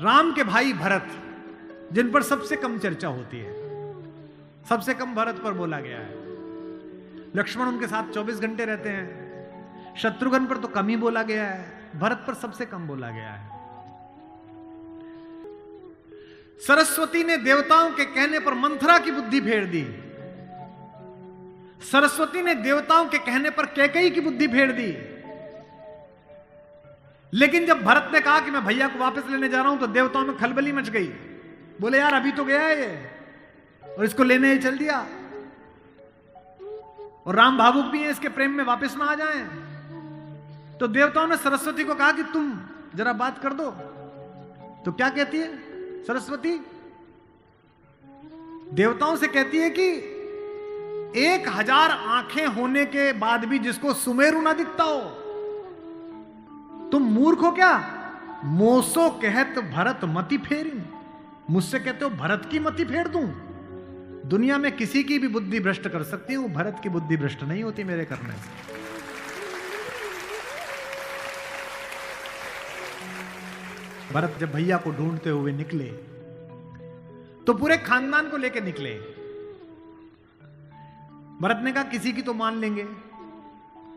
राम के भाई भरत, जिन पर सबसे कम चर्चा होती है, सबसे कम भरत पर बोला गया है। लक्ष्मण उनके साथ 24 घंटे रहते हैं। शत्रुघ्न पर तो कम ही बोला गया है, भरत पर सबसे कम बोला गया है। सरस्वती ने देवताओं के कहने पर मंथरा की बुद्धि फेर दी। सरस्वती ने देवताओं के कहने पर कैकेयी की बुद्धि फेर दी। लेकिन जब भरत ने कहा कि मैं भैया को वापस लेने जा रहा हूं, तो देवताओं में खलबली मच गई। बोले यार अभी तो गया है ये, और इसको लेने ही चल दिया, और राम भावुक भी है, इसके प्रेम में वापस ना आ जाएं। तो देवताओं ने सरस्वती को कहा कि तुम जरा बात कर दो। तो क्या कहती है सरस्वती? देवताओं से कहती है कि 1000 आंखें होने के बाद भी जिसको सुमेरु ना दिखता हो, तुम मूर्ख हो क्या? मोसो कहत भरत मति फेरी, मुझसे कहते हो भरत की मति फेर दूं? दुनिया में किसी की भी बुद्धि भ्रष्ट कर सकती हूं, भरत की बुद्धि भ्रष्ट नहीं होती मेरे करने से। भरत जब भैया को ढूंढते हुए निकले तो पूरे खानदान को लेकर निकले। भरत ने कहा किसी की तो मान लेंगे,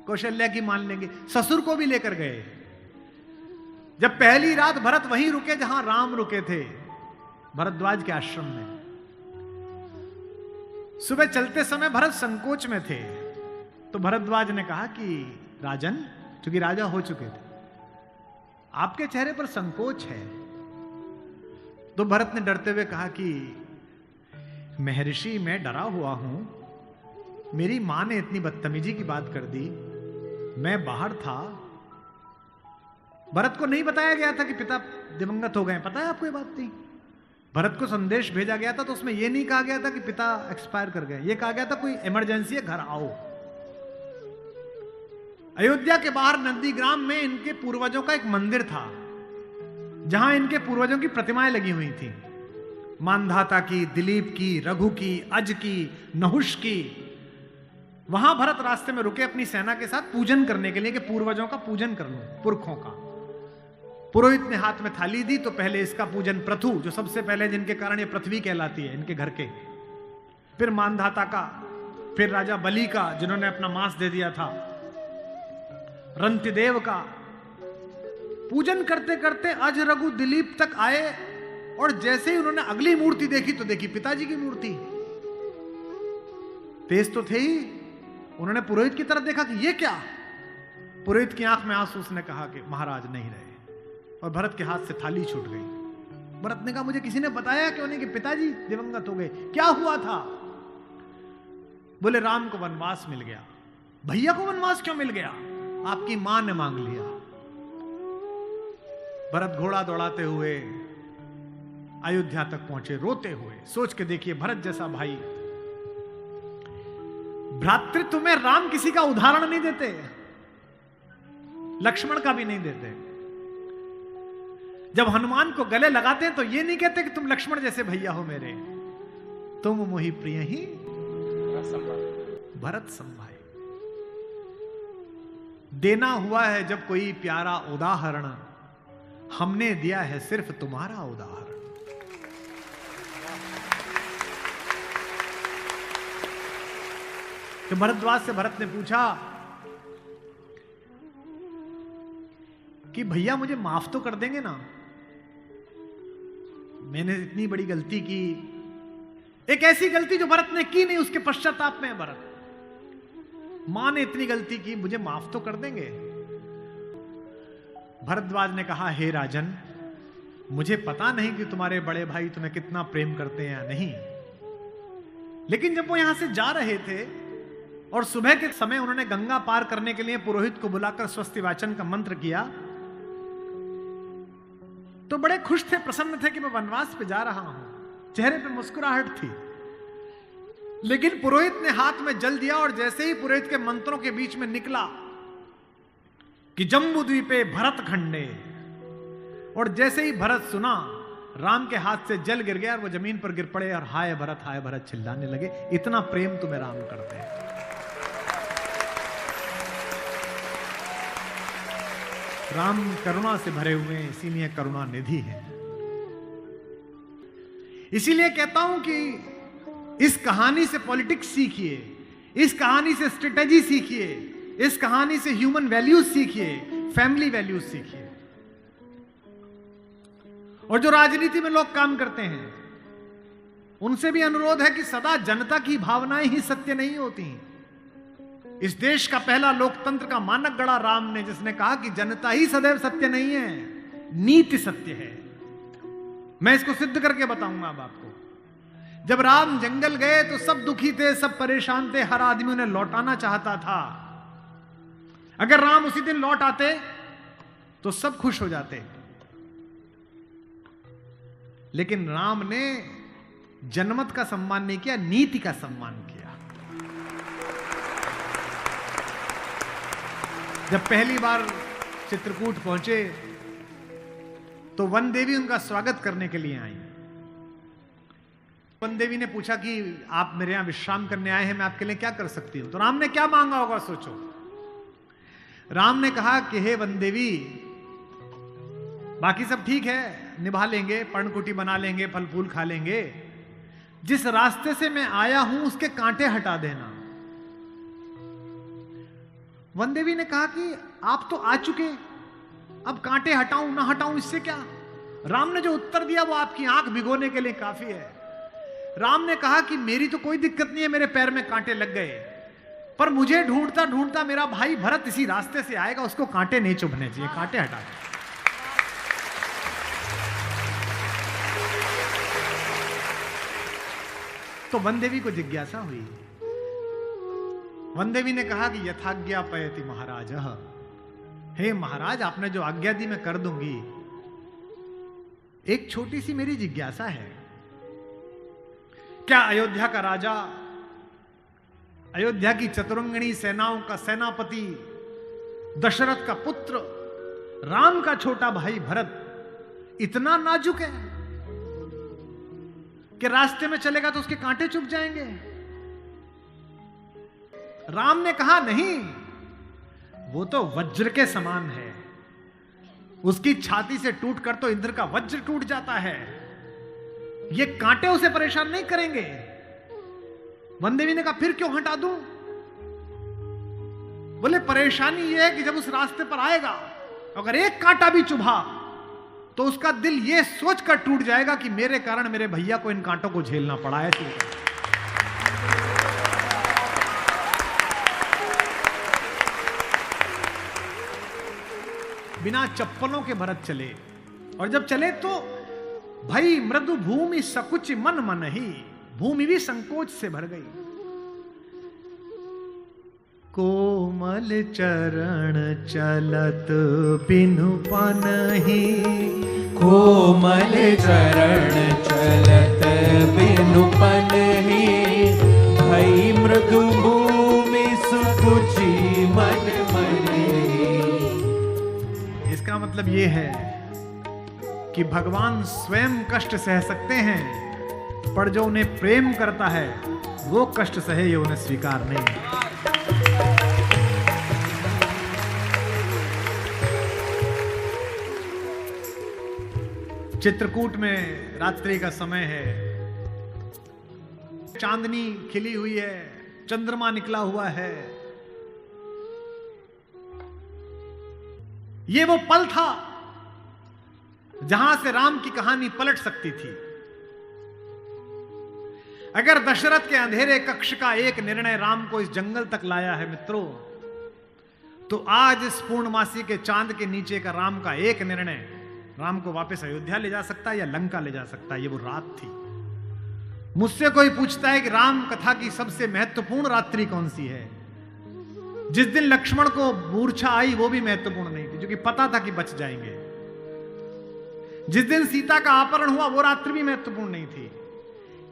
कौशल्या की मान लेंगे, ससुर को भी लेकर गए। जब पहली रात भरत वहीं रुके जहां राम रुके थे, भरद्वाज के आश्रम में। सुबह चलते समय भरत संकोच में थे, तो भरद्वाज ने कहा कि राजन, क्योंकि राजा हो चुके थे, आपके चेहरे पर संकोच है। तो भरत ने डरते हुए कहा कि महर्षि मैं डरा हुआ हूं, मेरी मां ने इतनी बदतमीजी की बात कर दी, मैं बाहर था। भरत को नहीं बताया गया था कि पिता दिवंगत हो गए, पता है आपको ये बात नहीं? भरत को संदेश भेजा गया था तो उसमें यह नहीं कहा गया था कि पिता एक्सपायर कर गए, यह कहा गया था कोई इमरजेंसी है, घर आओ। अयोध्या के बाहर नंदीग्राम में इनके पूर्वजों का एक मंदिर था, जहां इनके पूर्वजों की प्रतिमाएं लगी हुई थी। मानधाता की, दिलीप की, रघु की, अज की, नहुष की। वहां भरत रास्ते में रुके अपनी सेना के साथ पूजन करने के लिए, कि पूर्वजों का पूजन कर लो, पुरखों का। पुरोहित ने हाथ में थाली दी, तो पहले इसका पूजन पृथु, जो सबसे पहले जिनके कारण ये पृथ्वी कहलाती है, इनके घर के, फिर मानधाता का, फिर राजा बलि का जिन्होंने अपना मांस दे दिया था, रंतिदेव का। पूजन करते करते अज, रघु, दिलीप तक आए, और जैसे ही उन्होंने अगली मूर्ति देखी तो देखी पिताजी की मूर्ति। तेज तो थे ही, उन्होंने पुरोहित की तरफ देखा कि ये क्या? पुरोहित की आंख में आंसू, उसने कहा कि महाराज नहीं रहे, और भरत के हाथ से थाली छूट गई। भरत ने कहा मुझे किसी ने बताया क्यों नहीं कि पिताजी दिवंगत हो गए, क्या हुआ था? बोले राम को वनवास मिल गया। भैया को वनवास क्यों मिल गया? आपकी मां ने मांग लिया। भरत घोड़ा दौड़ाते हुए अयोध्या तक पहुंचे, रोते हुए। सोच के देखिए, भरत जैसा भाई, भ्रातृत्व में राम किसी का उदाहरण नहीं देते, लक्ष्मण का भी नहीं देते। जब हनुमान को गले लगाते हैं तो ये नहीं कहते कि तुम लक्ष्मण जैसे भैया हो मेरे, तुम मोहि प्रिय ही भरत संभाई। देना हुआ है जब कोई प्यारा उदाहरण, हमने दिया है सिर्फ तुम्हारा उदाहरण। तो भरद्वाज से भरत ने पूछा कि भैया मुझे माफ तो कर देंगे ना? मैंने इतनी बड़ी गलती की, एक ऐसी गलती जो भरत ने की नहीं, उसके पश्चाताप में है भरत। मां ने इतनी गलती की, मुझे माफ तो कर देंगे? भरद्वाज ने कहा हे राजन, मुझे पता नहीं कि तुम्हारे बड़े भाई तुम्हें कितना प्रेम करते हैं या नहीं, लेकिन जब वो यहां से जा रहे थे और सुबह के समय उन्होंने गंगा पार करने के लिए पुरोहित को बुलाकर स्वस्ति वाचन का मंत्र किया, तो बड़े खुश थे, प्रसन्न थे कि मैं वनवास पे जा रहा हूं, चेहरे पे मुस्कुराहट थी। लेकिन पुरोहित ने हाथ में जल दिया, और जैसे ही पुरोहित के मंत्रों के बीच में निकला कि जम्बू द्वीपे भरत खंडे, और जैसे ही भरत सुना, राम के हाथ से जल गिर गया और वो जमीन पर गिर पड़े, और हाय भरत चिल्लाने लगे, इतना प्रेम तुम्हें राम करते हैं। राम करुणा से भरे हुए, इसीलिए करुणा निधि है। इसीलिए कहता हूं कि इस कहानी से पॉलिटिक्स सीखिए, इस कहानी से स्ट्रेटेजी सीखिए, इस कहानी से ह्यूमन वैल्यूज सीखिए, फैमिली वैल्यूज सीखिए। और जो राजनीति में लोग काम करते हैं उनसे भी अनुरोध है कि सदा जनता की भावनाएं ही सत्य नहीं होती। इस देश का पहला लोकतंत्र का मानक गढ़ा राम ने, जिसने कहा कि जनता ही सदैव सत्य नहीं है, नीति सत्य है। मैं इसको सिद्ध करके बताऊंगा अब आपको। जब राम जंगल गए तो सब दुखी थे, सब परेशान थे, हर आदमी उन्हें लौटाना चाहता था। अगर राम उसी दिन लौट आते तो सब खुश हो जाते, लेकिन राम ने जनमत का सम्मान नहीं किया, नीति का सम्मान किया। जब पहली बार चित्रकूट पहुंचे तो वन देवी उनका स्वागत करने के लिए आई। वन देवी ने पूछा कि आप मेरे यहां विश्राम करने आए हैं, मैं आपके लिए क्या कर सकती हूं। तो राम ने क्या मांगा होगा सोचो। राम ने कहा कि हे वन देवी, बाकी सब ठीक है, निभा लेंगे, पर्णकुटी बना लेंगे, फल फूल खा लेंगे, जिस रास्ते से मैं आया हूं उसके कांटे हटा देना। वन देवी ने कहा कि आप तो आ चुके, अब कांटे हटाऊं ना हटाऊं इससे क्या। राम ने जो उत्तर दिया वो आपकी आंख भिगोने के लिए काफी है। राम ने कहा कि मेरी तो कोई दिक्कत नहीं है, मेरे पैर में कांटे लग गए, पर मुझे ढूंढता ढूंढता मेरा भाई भरत इसी रास्ते से आएगा, उसको कांटे नहीं चुभने चाहिए, कांटे हटा दे। तो वन देवी को जिज्ञासा हुई। वन देवी ने कहा कि यथाज्ञा पयति महाराज, हे महाराज आपने जो आज्ञा दी मैं कर दूंगी। एक छोटी सी मेरी जिज्ञासा है, क्या अयोध्या का राजा, अयोध्या की चतुरंगिणी सेनाओं का सेनापति, दशरथ का पुत्र, राम का छोटा भाई भरत इतना नाजुक है कि रास्ते में चलेगा तो उसके कांटे चुभ जाएंगे? राम ने कहा नहीं, वो तो वज्र के समान है, उसकी छाती से टूटकर तो इंद्र का वज्र टूट जाता है, ये कांटे उसे परेशान नहीं करेंगे। वन देवी ने कहा फिर क्यों हटा दूं? बोले परेशानी यह है कि जब उस रास्ते पर आएगा अगर एक कांटा भी चुभा तो उसका दिल यह सोचकर टूट जाएगा कि मेरे कारण मेरे भैया को इन कांटों को झेलना पड़ा है। बिना चप्पलों के भरत चले, और जब चले तो भाई मृदु भूमि सकुच मन मन ही, भूमि भी संकोच से भर गई। कोमल चरण चलत बिनु पनहि, कोमल चरण चलत बिनु पनहि, भई मृदु भूमि सुकुचि मन मनि। इसका मतलब यह है कि भगवान स्वयं कष्ट सह सकते हैं, पर जो उन्हें प्रेम करता है वो कष्ट सहे ये उन्हें स्वीकार नहीं। चित्रकूट में रात्रि का समय है, चांदनी खिली हुई है, चंद्रमा निकला हुआ है। ये वो पल था जहां से राम की कहानी पलट सकती थी। अगर दशरथ के अंधेरे कक्ष का एक निर्णय राम को इस जंगल तक लाया है मित्रों, तो आज इस पूर्णमासी के चांद के नीचे का राम का एक निर्णय राम को वापस अयोध्या ले जा सकता है या लंका ले जा सकता है। ये वो रात थी। मुझसे कोई पूछता है कि राम कथा की सबसे महत्वपूर्ण रात्रि कौन सी है, जिस दिन लक्ष्मण को मूर्छा आई वो भी महत्वपूर्ण नहीं थी, क्योंकि पता था कि बच जाएंगे। जिस दिन सीता का अपहरण हुआ वो रात्रि भी महत्वपूर्ण नहीं थी।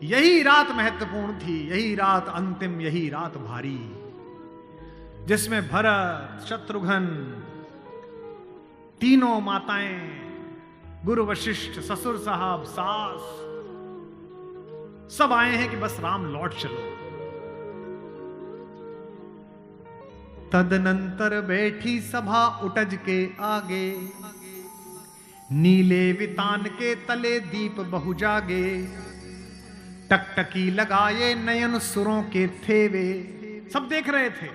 यही रात महत्वपूर्ण थी, यही रात अंतिम, यही रात भारी, जिसमें भरत, शत्रुघ्न, तीनों माताएं, गुरु वशिष्ठ, ससुर साहब, सास, सब आए हैं कि बस राम लौट चलो। तदनंतर बैठी सभा उटज के आगे, नीले वितान के तले दीप बहु जागे। टकटकी लगाए नयन सुरों के थे वे, सब देख रहे थे।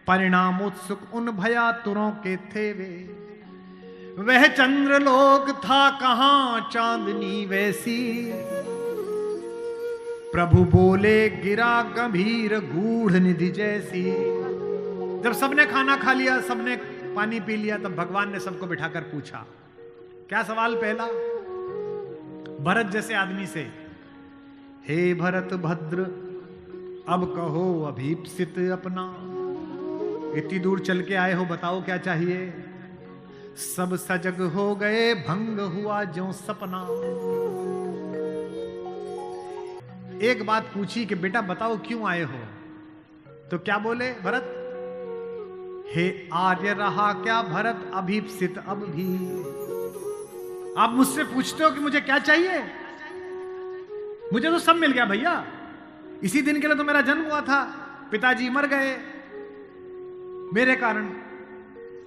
परिणाम उत्सुक उन भयातुरों के थे वे, वह चंद्रलोक था कहां चांदनी वैसी। प्रभु बोले गिरा गंभीर गूढ़ निधि जैसी। जब सबने खाना खा लिया, सबने पानी पी लिया, तब भगवान ने सबको बिठाकर पूछा। क्या सवाल पहला? भरत जैसे आदमी से, हे भरत भद्र, अब कहो अभीप्सित अपना। इतनी दूर चल के आए हो, बताओ क्या चाहिए? सब सजग हो गए, भंग हुआ ज्यों सपना। एक बात पूछी कि बेटा बताओ क्यों आए हो? तो क्या बोले भरत? हे आर्य रहा क्या भरत अभीप्सित अब भी। आप मुझसे पूछते हो कि मुझे क्या चाहिए? मुझे तो सब मिल गया भैया। इसी दिन के लिए तो मेरा जन्म हुआ था, पिताजी मर गए मेरे कारण,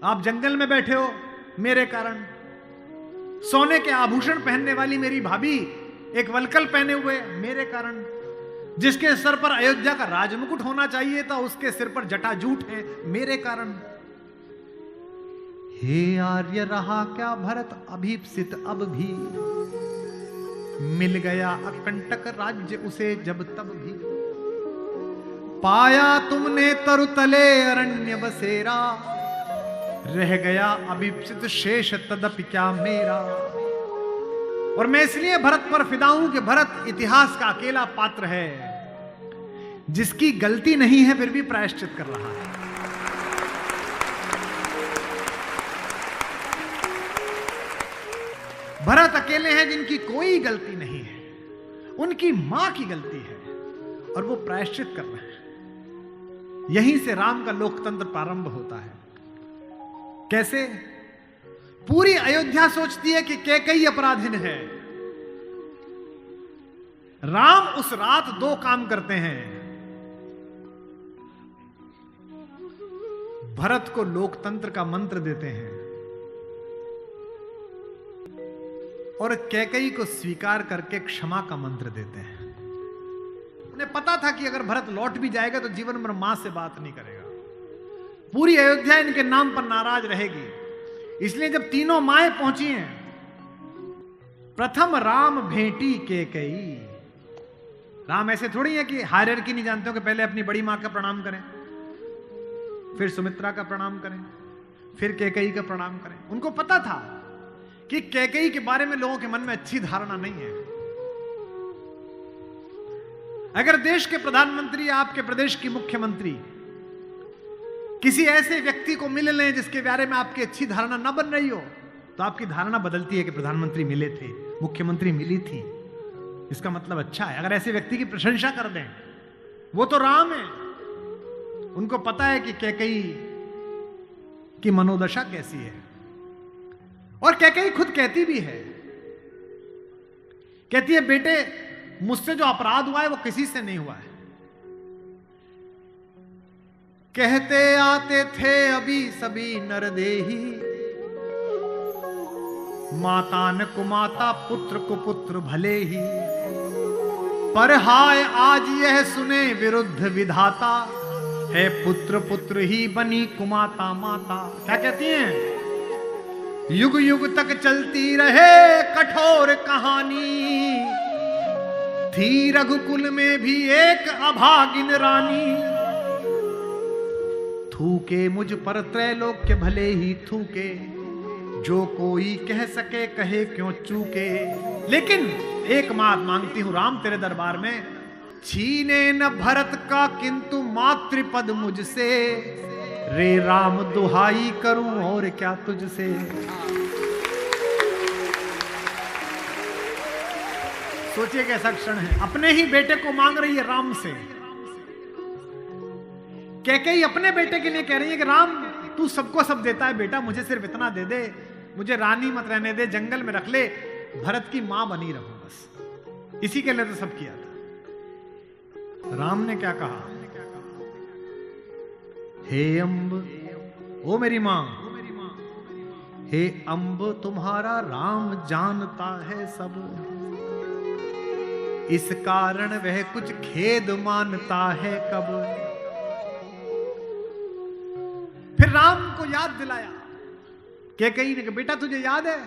आप जंगल में बैठे हो मेरे कारण, सोने के आभूषण पहनने वाली मेरी भाभी एक वलकल पहने हुए मेरे कारण, जिसके सर पर अयोध्या का राजमुकुट होना चाहिए था उसके सिर पर जटाजूट है मेरे कारण। हे आर्य रहा क्या भरत अभीप्सित अब भी। मिल गया अकंटक राज्य उसे जब तब भी। पाया तुमने तरुतले अरण्य बसेरा, रह गया अभीप्सित शेष तदपि क्या मेरा। और मैं इसलिए भरत पर फिदा हूं कि भरत इतिहास का अकेला पात्र है जिसकी गलती नहीं है फिर भी प्रायश्चित कर रहा है। भरत अकेले हैं जिनकी कोई गलती नहीं है, उनकी मां की गलती है और वो प्रायश्चित कर रहे हैं। यहीं से राम का लोकतंत्र प्रारंभ होता है। कैसे? पूरी अयोध्या सोचती है कि कैकेयी अपराधीन है। राम उस रात दो काम करते हैं। भरत को लोकतंत्र का मंत्र देते हैं और कैकेयी को स्वीकार करके क्षमा का मंत्र देते हैं। उन्हें पता था कि अगर भरत लौट भी जाएगा तो जीवन भर मां से बात नहीं करेगा, पूरी अयोध्या इनके नाम पर नाराज रहेगी। इसलिए जब तीनों माएं पहुंची हैं, प्रथम राम भेंटी कैकेयी। राम ऐसे थोड़ी है कि हायरार्की नहीं जानते हो कि पहले अपनी बड़ी मां का प्रणाम करें, फिर सुमित्रा का प्रणाम करें, फिर कैकेयी का प्रणाम करें। उनको पता था कि कैकेयी के बारे में लोगों के मन में अच्छी धारणा नहीं है। अगर देश के प्रधानमंत्री, आपके प्रदेश की मुख्यमंत्री किसी ऐसे व्यक्ति को मिल लें जिसके बारे में आपकी अच्छी धारणा न बन रही हो, तो आपकी धारणा बदलती है कि प्रधानमंत्री मिले थे, मुख्यमंत्री मिली थी, इसका मतलब अच्छा है। अगर ऐसे व्यक्ति की प्रशंसा कर दें, वो तो राम है, उनको पता है कि कैकेयी की मनोदशा कैसी है। और कैकेयी खुद कहती भी है, कहती है बेटे मुझसे जो अपराध हुआ है वो किसी से नहीं हुआ है। कहते आते थे अभी सभी नरदेही, माता न कुमाता पुत्र को पुत्र भले ही। पर हाय आज यह सुने विरुद्ध विधाता, है पुत्र पुत्र ही बनी कुमाता माता। क्या कहती हैं? युग युग तक चलती रहे कठोर कहानी, थी रघुकुल में भी एक अभागिन रानी। थूके मुझ पर त्रैलोक्य भले ही थूके, जो कोई कह सके कहे क्यों चूके। लेकिन एक बात मांगती हूं राम तेरे दरबार में, छीने न भरत का किंतु मातृपद मुझसे। रे राम दुहाई करूं और क्या तुझसे। सोचिए कैसा क्षण है, अपने ही बेटे को मांग रही है राम से। कैकेयी अपने बेटे के लिए कह रही है कि राम तू सबको सब देता है बेटा, मुझे सिर्फ इतना दे दे, मुझे रानी मत रहने दे, जंगल में रख ले, भरत की मां बनी रहूं बस। इसी के लिए तो सब किया था। राम ने क्या कहा? हे अम्ब, ओ मेरी मां, हे अम्ब तुम्हारा राम जानता है सब। इस कारण वह कुछ खेद मानता है कब। फिर राम को याद दिलाया, कैकेयी ने कहा बेटा तुझे याद है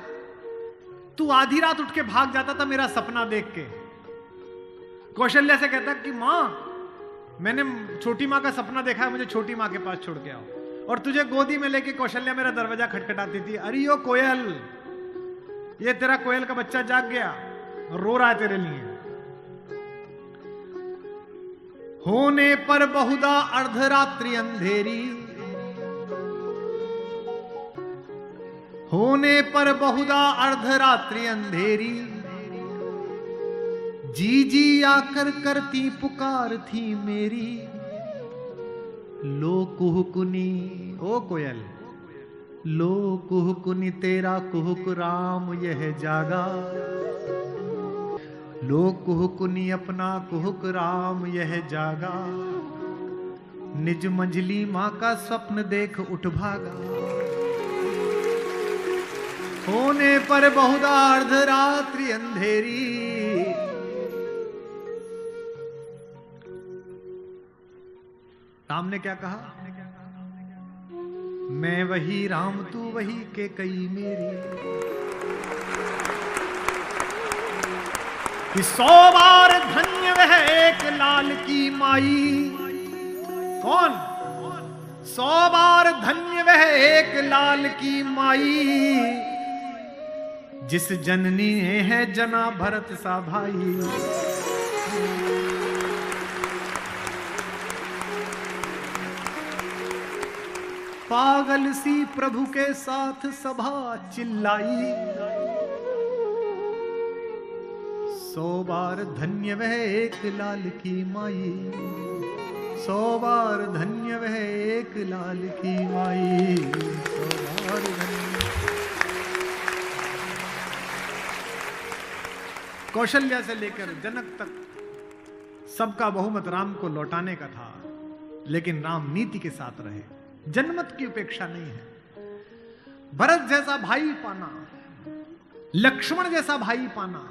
तू आधी रात उठ के भाग जाता था मेरा सपना देख के। कौशल्या से कहता कि मां मैंने छोटी मां का सपना देखा है, मुझे छोटी मां के पास छोड़ के आओ। और तुझे गोदी में लेके कौशल्या मेरा दरवाजा खटखटाती थी, अरे यो कोयल, ये तेरा कोयल का बच्चा जाग गया, रो रहा है तेरे लिए। होने पर बहुधा अर्धरात्रि अंधेरी, होने पर बहुधा अर्धरात्रि अंधेरी, जी जी आकर करती पुकार थी मेरी। लो कुहुकुनी, ओ कोयल, लो कुहुकुनी तेरा कुहुक राम यह जागा। लो कुहुकुनी अपना कुहुक राम यह जागा। निज मंझली मां का स्वप्न देख उठ भागा। होने पर बहुधा अर्धरात्रि अंधेरी, राम ने क्या कहा, मैं वही राम तू वही कैकेयी मेरी। कि 100 बार धन्य वह एक लाल की माई। कौन? 100 बार धन्य वह एक लाल की माई, जिस जननी ने है जना भरत सा भाई। पागल सी प्रभु के साथ सभा चिल्लाई। 100 बार धन्य वह एक लाल की माई। 100 बार धन्य वह एक लाल की माई। 100 बार धन्य। कौशल्या से लेकर जनक तक सबका बहुमत राम को लौटाने का था, लेकिन राम नीति के साथ रहे, जनमत की उपेक्षा नहीं है। भरत जैसा भाई पाना, लक्ष्मण जैसा भाई पाना,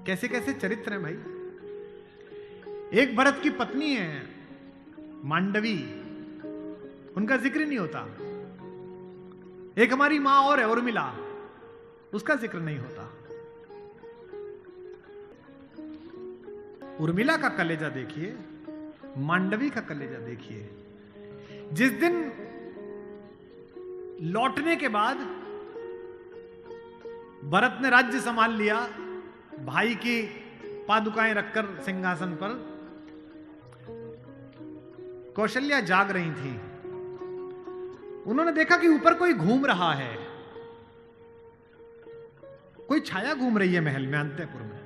कैसे कैसे चरित्र हैं भाई। एक भरत की पत्नी है मांडवी, उनका जिक्र नहीं होता। एक हमारी मां और है उर्मिला, उसका जिक्र नहीं होता। उर्मिला का कलेजा देखिए, मांडवी का कलेजा देखिए। जिस दिन लौटने के बाद भरत ने राज्य संभाल लिया, भाई की पादुकाएं रखकर सिंहासन पर, कौशल्या जाग रही थी। उन्होंने देखा कि ऊपर कोई घूम रहा है, कोई छाया घूम रही है महल में, अंतःपुर में।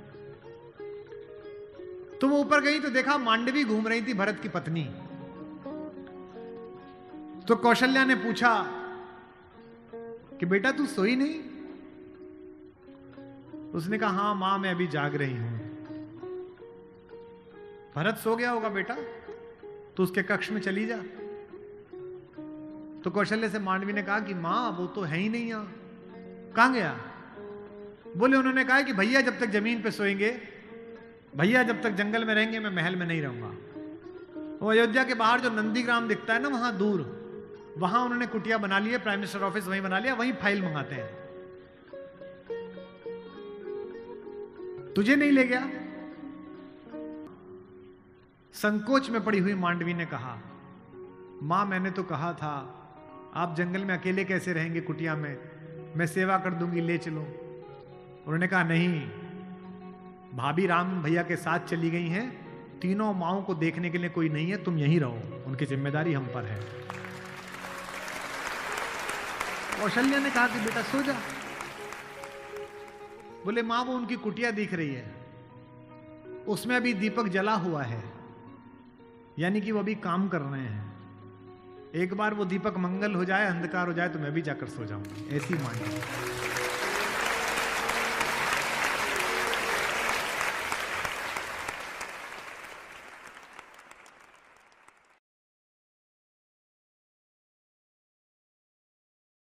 तो वो ऊपर गई तो देखा मांडवी घूम रही थी, भरत की पत्नी। तो कौशल्या ने पूछा कि बेटा तू सोई नहीं? उसने कहा हां मां मैं अभी जाग रही हूं। भरत सो गया होगा बेटा, तो उसके कक्ष में चली जा। तो कौशल्या से मांडवी ने कहा कि मां वो तो है ही नहीं यहां, कहां गया? बोले उन्होंने कहा कि भैया जब तक जमीन पे सोएंगे, भैया जब तक जंगल में रहेंगे, मैं महल में नहीं रहूंगा। वो अयोध्या के बाहर जो नंदीग्राम दिखता है ना, वहां दूर, वहां उन्होंने कुटिया बना ली है, प्राइम मिनिस्टर ऑफिस वहीं बना लिया, वहीं फाइल मंगाते हैं। तुझे नहीं ले गया? संकोच में पड़ी हुई मांडवी ने कहा मां मैंने तो कहा था आप जंगल में अकेले कैसे रहेंगे कुटिया में, मैं सेवा कर दूंगी, ले चलो। उन्होंने कहा नहीं, भाभी राम भैया के साथ चली गई हैं, तीनों माओं को देखने के लिए कोई नहीं है, तुम यहीं रहो, उनकी जिम्मेदारी हम पर है। कौशल्या ने कहा कि बेटा सो जा। बोले मां वो उनकी कुटिया दिख रही है, उसमें अभी दीपक जला हुआ है, यानी कि वो अभी काम कर रहे हैं। एक बार वो दीपक मंगल हो जाए, अंधकार हो जाए तो मैं भी जाकर सो जाऊंगी। ऐसी मांगी।